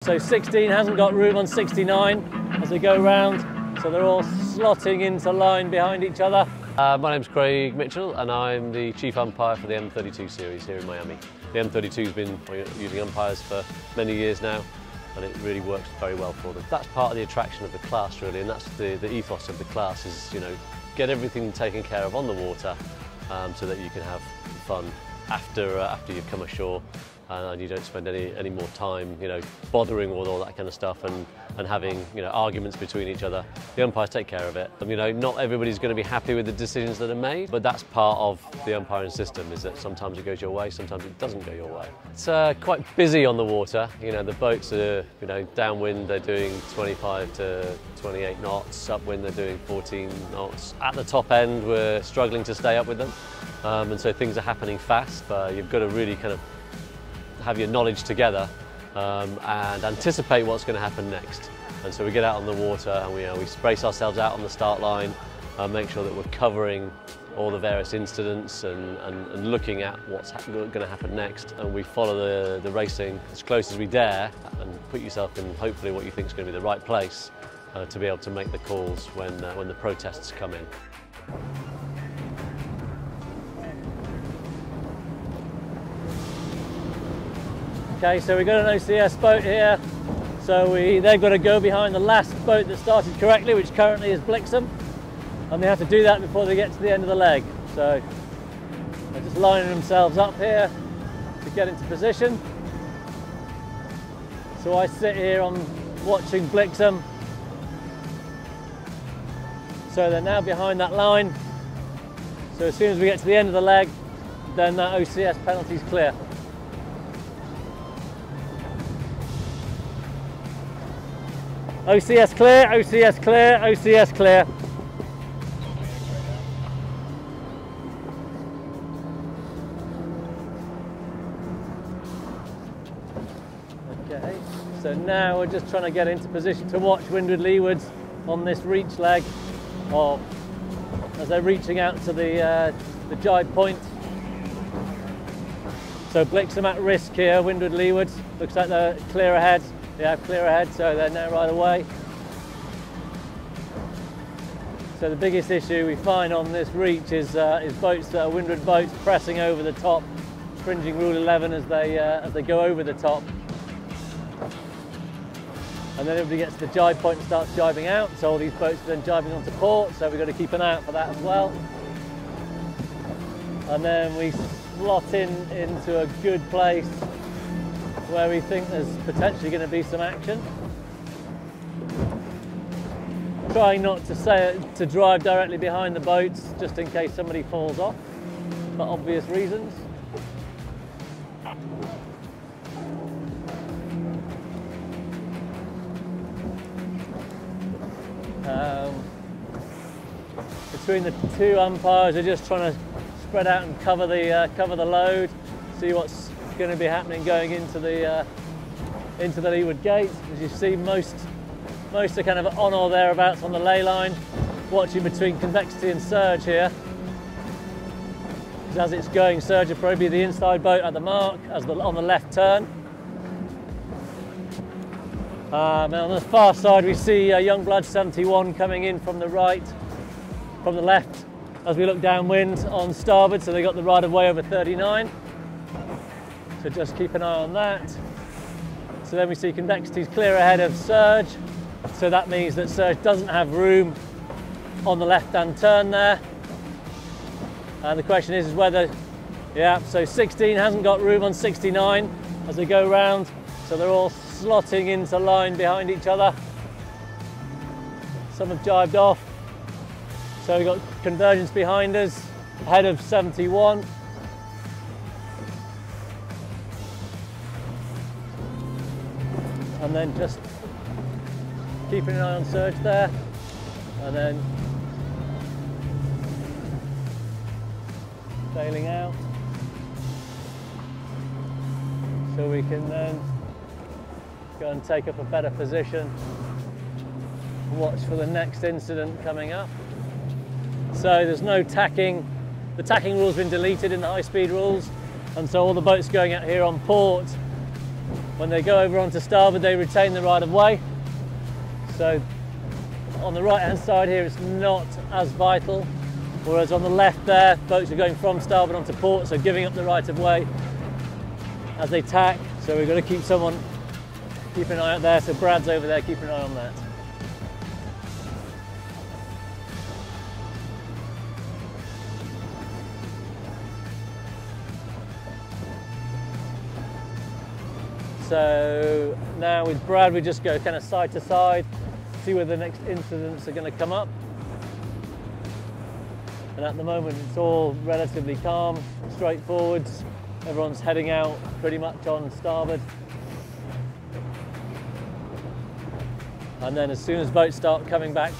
So 16 hasn't got room on 69 as they go round, so they're all slotting into line behind each other. My name's Craig Mitchell and I'm the Chief Umpire for the M32 series here in Miami. The M32's been using umpires for many years now and it really works very well for them. That's part of the attraction of the class really, and that's the ethos of the class is, you know, get everything taken care of on the water so that you can have fun after you've come ashore. And you don't spend any more time, you know, bothering with all that kind of stuff and having, you know, arguments between each other. The umpires take care of it. You know, not everybody's going to be happy with the decisions that are made, but that's part of the umpiring system, is that sometimes it goes your way, sometimes it doesn't go your way. It's quite busy on the water. You know, the boats are, you know, downwind they're doing 25 to 28 knots, upwind they're doing 14 knots. At the top end we're struggling to stay up with them, and so things are happening fast, but you've got to really kind of have your knowledge together and anticipate what's going to happen next. And so we get out on the water and we brace ourselves out on the start line, make sure that we're covering all the various incidents and looking at what's going to happen next. And we follow the racing as close as we dare and put yourself in hopefully what you think is going to be the right place to be able to make the calls when the protests come in. Okay, so we've got an OCS boat here, so they've got to go behind the last boat that started correctly, which currently is Blixham, and they have to do that before they get to the end of the leg. So they're just lining themselves up here to get into position. So I sit here, I'm watching Blixham. So they're now behind that line. So as soon as we get to the end of the leg, then that OCS penalty is clear. OCS clear, OCS clear, OCS clear. Okay, so now we're just trying to get into position to watch windward leewards on this reach leg, as they're reaching out to the jibe point. So Blixham at risk here, windward leewards. Looks like they're clear ahead. Yeah, clear ahead, so they're now right away. So the biggest issue we find on this reach is boats that are windward boats pressing over the top, infringing Rule 11 as they go over the top. And then everybody gets to the jibe point and starts jibing out, so all these boats are then jibing onto port, so we've got to keep an eye out for that as well. And then we slot into a good place where we think there's potentially going to be some action. Trying not to drive directly behind the boats, just in case somebody falls off, for obvious reasons. Between the two umpires, they're just trying to spread out and cover the load, see what's going to be happening going into the leeward gate. As you see, most are kind of on or thereabouts on the ley line, watching between convexity and surge here. As it's going, surge will probably be the inside boat at the mark on the left turn. And on the far side we see Youngblood 71 coming in from the right, from the left as we look downwind on starboard, so they got the right of way over 39. So just keep an eye on that. So then we see convexity is clear ahead of surge. So that means that surge doesn't have room on the left-hand turn there. And the question is whether, yeah, so 16 hasn't got room on 69 as they go round. So they're all slotting into line behind each other. Some have jibed off. So we've got convergence behind us, ahead of 71. And then just keeping an eye on surge there, and then sailing out, so we can then go and take up a better position, watch for the next incident coming up. So there's no tacking, the tacking rule's been deleted in the high speed rules, and so all the boats going out here on port When they go over onto starboard, they retain the right of way. So on the right hand side here, it's not as vital. Whereas on the left there, boats are going from starboard onto port, so giving up the right of way as they tack. So we've got to keep an eye out there. So Brad's over there, keeping an eye on that. So now with Brad, we just go kind of side to side, see where the next incidents are going to come up. And at the moment, it's all relatively calm, straightforward. Everyone's heading out pretty much on starboard. And then as soon as boats start coming back